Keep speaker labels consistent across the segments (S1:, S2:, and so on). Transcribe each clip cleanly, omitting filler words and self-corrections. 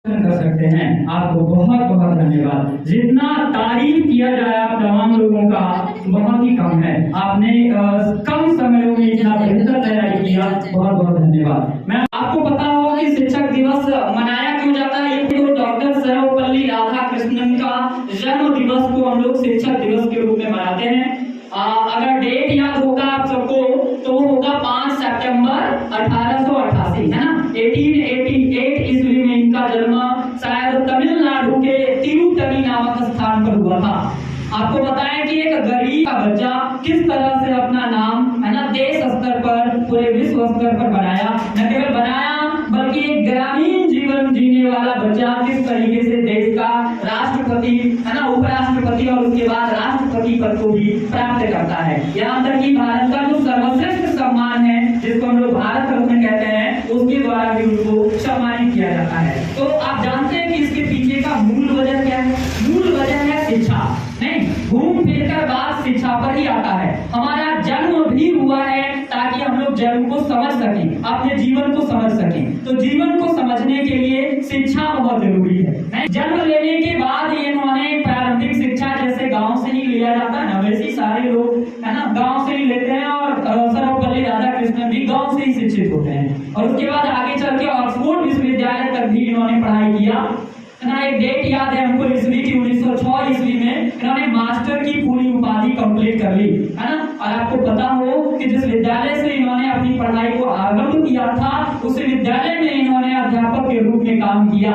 S1: कर सकते हैं। आपको बहुत बहुत धन्यवाद। जितना तारीफ किया जाए आप तमाम लोगों का बहुत ही कम है। आपने कम समय में इतना बेहतर तैयारी किया, बहुत बहुत धन्यवाद। मैं आपको पता होगा कि शिक्षक दिवस मनाया क्यों जाता है। ये तो डॉक्टर सर्वपल्ली राधाकृष्णन का जन्म दिवस को हम लोग शिक्षक दिवस के रूप में मनाते हैं। अगर डेट याद होगा आप सबको तो वो होगा 5 सितंबर 1888, है ना। 1888 ईस्वी में इनका जन्म शायद तमिलनाडु के तिरुतनी नामक स्थान पर हुआ था। आपको बताएं कि एक गरीब का बच्चा किस तरह से अपना नाम, है ना, देश स्तर पर, पूरे विश्व स्तर पर बनाया। न केवल बनाया बल्कि एक ग्रामीण जीवन जीने वाला बच्चा किस तरीके से देश का राष्ट्रपति, है ना, उपराष्ट्रपति और उसके बाद राष्ट्रपति पद को भी प्राप्त करता है। यहाँ तक कि भारत का जो सर्वश्रेष्ठ सम्मान है जिसको हम लोग भारत रत्न कहते हैं, उसके द्वारा भी उनको सम्मानित किया जाता है। तो आप जानते हैं कि इसके पीछे का मूल वजह क्या है। मूल वजह है शिक्षा। नहीं, घूम फिर कर बात शिक्षा पर ही आता है। हमारा जन्म भी हुआ है ताकि हम लोग जन्म को समझ सकें, अपने जीवन को समझ सकें। तो जीवन को समझने के लिए शिक्षा बहुत जरूरी है। जन्म लेने के बाद इन्होंने प्रारंभिक शिक्षा जैसे गांव से ही लिया जाता है ना, वैसे सारे लोग, है ना, गांव से ही लेते हैं। और सर्वपल्ली राधाकृष्णन भी गांव से ही शिक्षित होते हैं। और उसके बाद आगे चल के ऑक्सफोर्ड विश्वविद्यालय तक भी इन्होंने पढ़ाई किया। ना एक डेट याद है हमको ईस्वी की 1906 ईस्वी में इन्होंने मास्टर की पूरी उपाधि कंप्लीट कर ली, है ना। और आपको पता हो कि जिस विद्यालय से इन्होंने अपनी पढ़ाई को आरंभ किया था उस विद्यालय में इन्होंने अध्यापक के रूप में काम किया।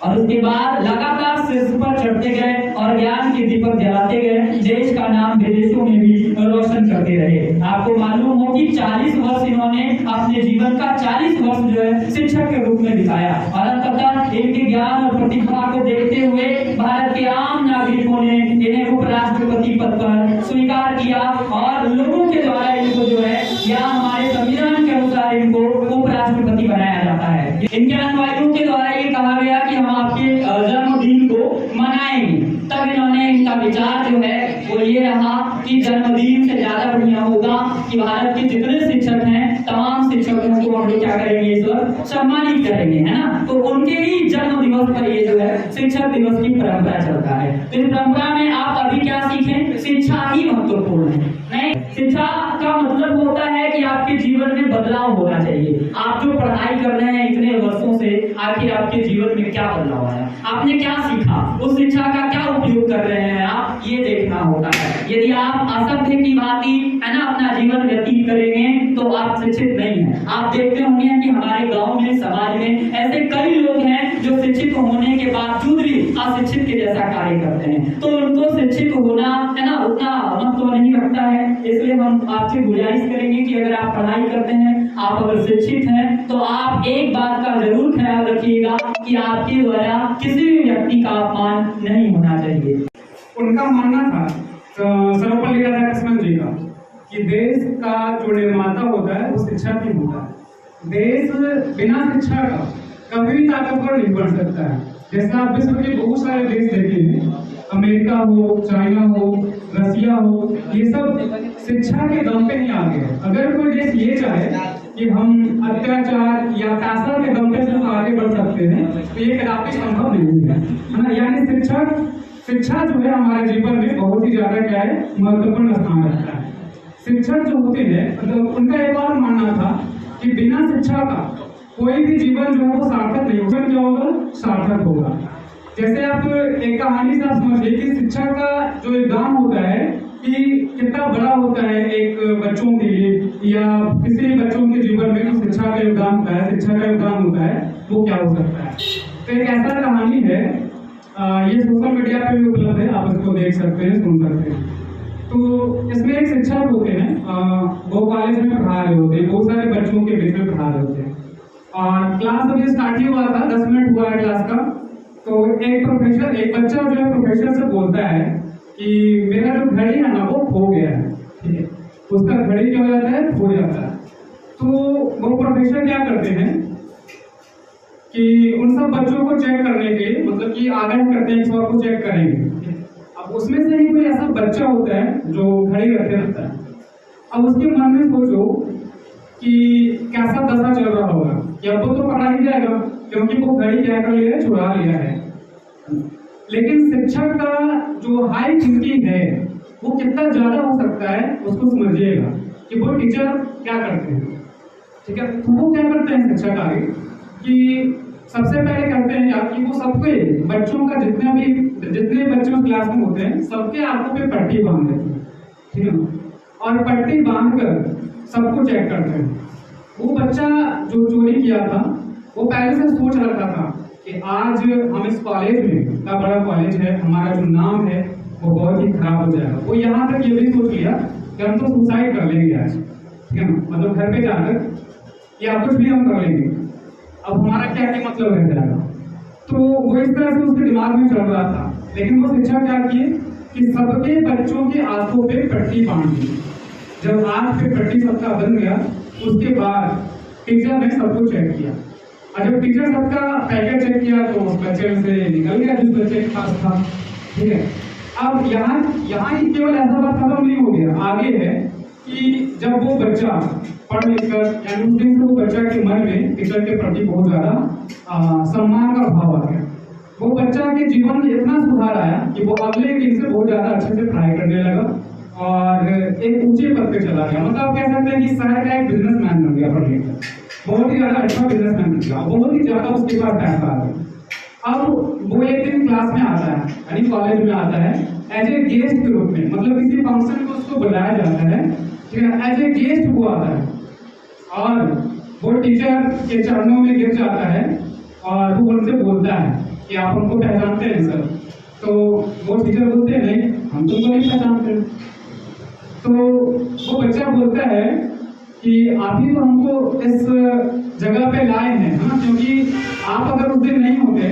S1: और उसके बाद लगातार शीर्ष पर चढ़ते गए और ज्ञान के दीपक जलाते गए। देश का नाम विदेशों में भी रोशन करते रहे। आपको मालूम हो कि 40 वर्ष इन्होंने अपने जीवन का 40 वर्ष जो है शिक्षक के रूप में बिताया। और अंततः इनके ज्ञान और प्रतिभा को देखते हुए भारत के आम नागरिकों ने इन्हें उपराष्ट्रपति पद पर स्वीकार किया। और लोगों के द्वारा इनको जो है या हमारे संविधान के अनुसार इनको उपराष्ट्रपति बनाया जाता है। इनके अनुयायियों के द्वारा ये कहा गया कि हम आपके जन्मदिन को मनाएंगे। तब इन्होंने इनका विचार जो है वो ये रहा कि जन्मदिन से ज्यादा बढ़िया होगा कि भारत के जितने शिक्षक हैं तमाम शिक्षकों को हम लोग क्या करेंगे, इस वक्त सम्मानित करेंगे, है ना। तो उनके ही जन्म दिवस पर ये जो है शिक्षक दिवस की परंपरा चलता है। तो इस परंपरा में आप अभी क्या सीखें, शिक्षा ही महत्वपूर्ण है। नहीं, शिक्षा का मतलब होता है कि आपके जीवन में बदलाव होना चाहिए। आप जो पढ़ाई कर रहे हैं इतने वर्षों से, आखिर आपके जीवन में क्या बदलाव आया, आपने क्या सीखा, उस शिक्षा का क्या उपयोग कर रहे हैं आप, ये देखना होता है। यदि आप असभ्य की भांति, है ना, अपना जीवन व्यतीत करेंगे तो आप शिक्षित नहीं है। आप देखते होंगे कि हमारे गांव में, समाज में ऐसे कई लोग हैं जो शिक्षित होने के बावजूद भी अशिक्षित के जैसा कार्य करते हैं। तो उनको शिक्षित होना, है ना, उतना महत्व नहीं रखता है। इसलिए हम आपसे गुजारिश करेंगे कि अगर आप पढ़ाई करते हैं, आप अगर शिक्षित हैं, तो आप एक बात का जरूर ख्याल रखिएगा कि आपके द्वारा किसी भी व्यक्ति का अपमान नहीं होना चाहिए।
S2: उनका मानना था सर्वपल्ली राधाकृष्णन जी का कि देश का जो निर्माता होता है वो शिक्षा ही होता है। देश बिना शिक्षा का कभी भी ताकतवर नहीं बन सकता है। जैसे आप विश्व के बहुत सारे देश देखेंगे, अमेरिका हो, चाइना हो, रसिया हो, ये सब शिक्षा के दम पे ही आगे है। अगर कोई देश ये चाहे कि हम अत्याचार या पैसा के दम पे सिर्फ आगे बढ़ सकते हैं तो ये कदापि संभव नहीं है ना। यानी शिक्षा जो है हमारे जीवन में बहुत ही ज्यादा क्या है, महत्वपूर्ण स्थान रखता है। शिक्षक जो होते हैं मतलब उनका एक बार मानना था कि बिना शिक्षा का कोई भी जीवन जो है वो सार्थक नहीं होगा। क्या होगा, सार्थक होगा। जैसे आप एक कहानी से आप समझिए कि शिक्षा का जो योगदान होता है कि कितना बड़ा होता है एक बच्चों के लिए या किसी बच्चों के जीवन में जो शिक्षा का योगदान होता है, शिक्षा का योगदान होता है वो क्या हो सकता है। तो एक ऐसा कहानी है, ये सोशल मीडिया पे भी उपलब्ध है, आप इसको देख सकते हैं, सुन सकते हैं। तो इसमें एक शिक्षक होते हैं, वो कॉलेज में पढ़ा रहे होते हैं, बहुत सारे बच्चों के बीच में पढ़ा रहे होते हैं। और क्लास अभी स्टार्ट ही हुआ था, 10 मिनट हुआ है क्लास का। तो एक बच्चा जो है प्रोफेसर से बोलता है कि मेरा जो घड़ी है ना वो खो गया है, ठीक है। उसका घड़ी क्या हो जाता है, खो जाता है। तो वो प्रोफेसर क्या करते हैं कि उन सब बच्चों को चेक करने के लिए, मतलब कि आग्रह करते हैं सबको चेक करेंगे। अब उसमें से ही कोई ऐसा बच्चा होता है जो घड़ी रखे रहता है। अब उसके मन में सोचो कि कैसा दशा चल रहा होगा, या वो तो पढ़ा ही जाएगा, क्योंकि वो घड़ी क्या कर लिया है, चुरा लिया है। लेकिन शिक्षक का जो हाई थिंकिंग है वो कितना ज्यादा हो सकता है उसको समझिएगा कि वो टीचर क्या करते हैं, ठीक है। तो वो क्या करते हैं शिक्षक आगे कि सबसे पहले करते हैं क्या कि वो सबके बच्चों का जितने बच्चों क्लास में होते हैं सबके आंखों पे पट्टी बांध देते हैं, ठीक है। और पट्टी बांधकर सबको चेक करते हैं। वो बच्चा जो चोरी किया था वो पहले से सोच रखा था कि आज हम इस कॉलेज में, इतना बड़ा कॉलेज है, हमारा जो नाम है वो बहुत ही खराब हो जाएगा। वो यहाँ तक ये भी सोच लिया कि हम तो सुसाइड कर लेंगे आज, ठीक है ना, मतलब घर पे जाकर या कुछ भी हम कर लेंगे, अब हमारा क्या क्या मतलब रह जाएगा। तो वो इस तरह से उसके दिमाग में चल रहा था। लेकिन वो शिक्षक क्या किए कि सबके बच्चों की आंखों पे पट्टी बांध दी। जब आंख पे पट्टी सबका बन गया उसके बाद टीचर ने सबको चेक किया, और जब टीचर सबका पैकेट चेक किया तो उस बच्चे से निकल गया जिस बच्चे के पास था, ठीक है। अब यहाँ ही केवल ऐसा बात खत्म नहीं हो गया, आगे है कि जब वो बच्चा पढ़ लिख कर, यानी उस दिन से वो बच्चा के मन में टीचर के प्रति बहुत ज्यादा सम्मान का भाव आ गया। वो बच्चा के जीवन में इतना सुधार आया कि वो अगले दिन से बहुत ज्यादा अच्छे से पढ़ाई करने लगा और एक ऊंचे पद पे चला गया। मतलब आप कह सकते हैं कि शहर का एक बिजनेसमैन बन गया पढ़ लिख कर, बहुत ही ज्यादा अच्छा बिजनेसमैन बन गया, बहुत ही ज्यादा उसके पास पैसा आ गया। अब वो एक दिन क्लास में आता है, यानी कॉलेज में आता है एज ए गेस्ट के रूप में, मतलब किसी फंक्शन में उसको बुलाया जाता है, ठीक है, एज ए गेस्ट वो आता है और वो टीचर के चरणों में गिर जाता है और वो उनसे बोलता है कि आप हमको पहचानते हैं सर। तो वो टीचर बोलते हैं नहीं, हम तुमको नहीं पहचानते। तो वो बच्चा बोलता है कि आप ही तो हमको इस जगह पे लाए हैं, है ना, क्योंकि आप अगर उस दिन नहीं होते,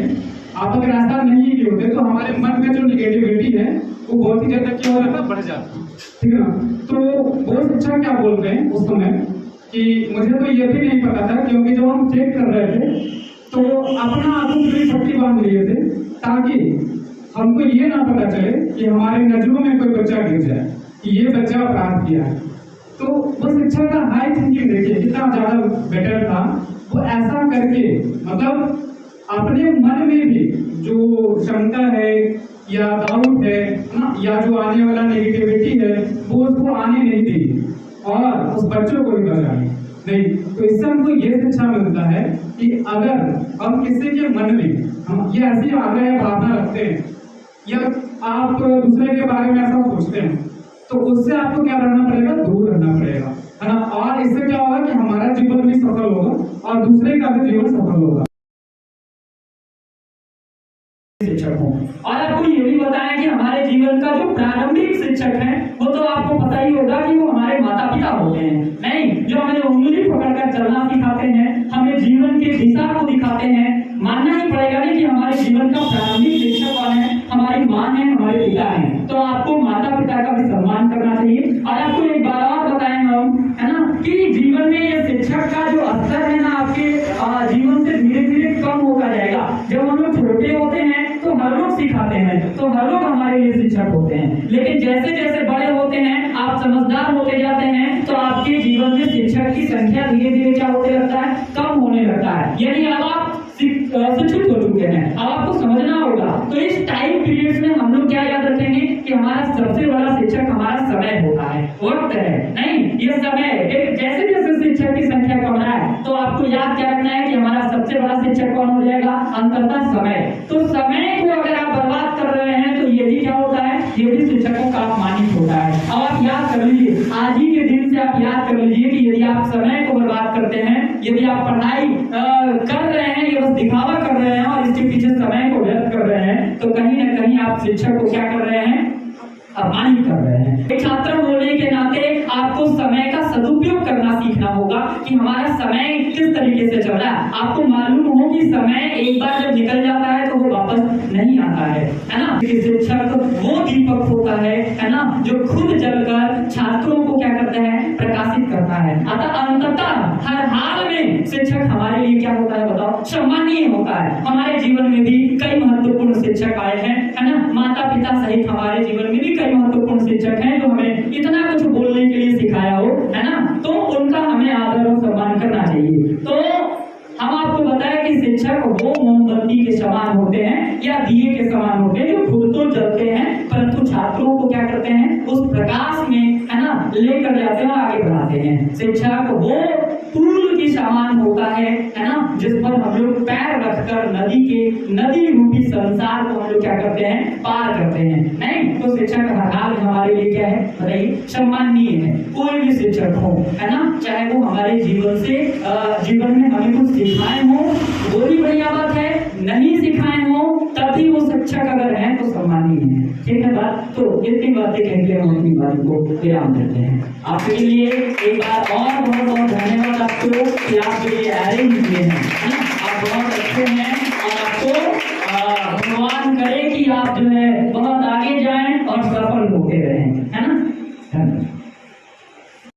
S2: आप अगर ऐसा नहीं किए होते तो हमारे मन में जो निगेटिविटी है वो बहुत ही ज्यादा क्या हो जाता, बढ़ जाता, ठीक है ना। तो वो शिक्षक क्या बोलते हैं उस समय कि मुझे तो ये भी नहीं पता था, क्योंकि जब हम चेक कर रहे थे तो अपना आंखों पे पट्टी बांध लिए थे ताकि हमको ये ना पता चले कि हमारे नजरों में कोई बच्चा गिर जाए कि ये बच्चा अपराध किया है। तो वो शिक्षक का हाई थिंकिंग देखिए कितना ज्यादा बेटर था। वो ऐसा करके मतलब अपने मन में भी जो शंका है या डाउट है ना, या जो आने वाला नेगेटिविटी है वो उसको आने नहीं दी और उस बच्चों को भी बचाई नहीं। तो इससे हमको ये शिक्षा मिलता है कि अगर हम किसी के मन में हम ये ऐसी आग्रह भावना रखते हैं या आप दूसरे के बारे में ऐसा सोचते हैं तो उससे आपको क्या रहना पड़ेगा, दूर रहना पड़ेगा, है ना। और इससे क्या होगा कि हमारा जीवन भी सफल होगा और दूसरे का भी जीवन सफल होगा।
S1: शिक्षक हो और आपको ये भी बताया कि हमारे जीवन का जो प्रारंभिक शिक्षक है वो तो आपको पता ही होगा कि वो हमारे माता पिता होते हैं, नहीं, जो हमें उंगली पकड़कर चलना सिखाते हैं, हमें जीवन की दिशा को दिखाते हैं। मानना ही पड़ेगा नहीं कि हमारे जीवन का प्रारंभिक शिक्षक कौन है, हमारी माँ है, हमारे पिता हैं। तो आपको माता पिता का भी सम्मान करना चाहिए। और आपको एक बार और बताएं हम, है ना, कि जीवन में ये शिक्षक का जो असर है ना आपके जीवन से धीरे धीरे कम होता जाएगा। जब हम लोग छोटे होते हैं तो हर लोग सिखाते हैं, तो हर लोग हमारे लिए शिक्षक होते हैं, लेकिन जैसे जैसे बड़े होते हैं, आप समझदार होते जाते हैं, तो आपके जीवन में शिक्षक की संख्या धीरे धीरे क्या होने लगता है, कम होने लगता है। यानी अब आप शिक्षित हो चुके हैं, अब आपको समझना होगा। तो इस टाइम पीरियड में हम लोग क्या याद रखेंगे कि हमारा सबसे बड़ा शिक्षक हमारा समय होता है, वक्त है, नहीं, ये समय। जैसे जैसे शिक्षक की संख्या कम रहा है तो आपको याद क्या रखना है कि हमारा सबसे बड़ा शिक्षक कौन हो जाएगा, अंततः समय। तो समय को अगर आप बर्बाद कर रहे हैं तो ये भी क्या होता है, ये भी शिक्षकों का अपमानित होता है। अब आप याद कर लीजिए, आज ही के दिन से आप याद कर लीजिए कि यदि आप समय को बर्बाद करते हैं, यदि आप पढ़ाई कर रहे हैं, ये बस दिखावा कर रहे हैं और इसके पीछे समय को व्यर्थ कर रहे हैं, तो कहीं ना कहीं आप शिक्षक को क्या कर रहे हैं, अपमानित कर रहे हैं। एक छात्र होने के नाते आपको समय का सदुपयोग करना सीखना होगा कि हमारा समय किस तरीके से चल रहा है। आपको मालूम हो कि समय एक बार जब निकल जाता है तो वो वापस नहीं आता है ना। शिक्षक वो दीपक होता है ना, जो खुद जलकर छात्रों को क्या करता है, प्रकाशित करता है। अतः अंततः हर हाल में शिक्षक हमारे लिए क्या होता है, बताओ, सम्मानीय होता है। हमारे जीवन में भी कई महत्वपूर्ण शिक्षक आए हैं, है ना, माता पिता सहित हमारे जीवन में भी कई महत्वपूर्ण शिक्षक हैं जो हमें इतना कुछ बोलने के लिए सिखाया हो, है ना। तो उनका हमें आदर और सम्मान करना चाहिए। तो हम आपको बताया कि शिक्षक वो मोमबत्ती के समान होते हैं या दिए के समान होते हैं जो खुद तो जलते हैं परंतु छात्रों को क्या करते हैं उस प्रकाश में है ना लेकर जाते हैं और आगे बढ़ाते हैं। शिक्षक वो पुल के समान होता है ना, जिस पर हम लोग पैर रखकर नदी रूपी संसार को हम लोग क्या करते हैं पार करते हैं। नहीं तो शिक्षक हर हाल हमारे लिए क्या है बताइए सम्माननीय है। कोई भी शिक्षक हो है ना, चाहे वो हमारे जीवन में हमें कुछ सिखाए हो वो भी बढ़िया बात है, नहीं सिखाए हो तब भी वो शिक्षक अगर है तो सम्माननीय है। ठीक है बात, तो इतनी बातें कहते हैं हम अपनी बात को विराम देते हैं। आपके लिए एक बार और बहुत बहुत धन्यवाद आपको कि आप ये अरेंज किए हैं, आप बहुत अच्छे हैं और आपको भगवान करे कि आप जो है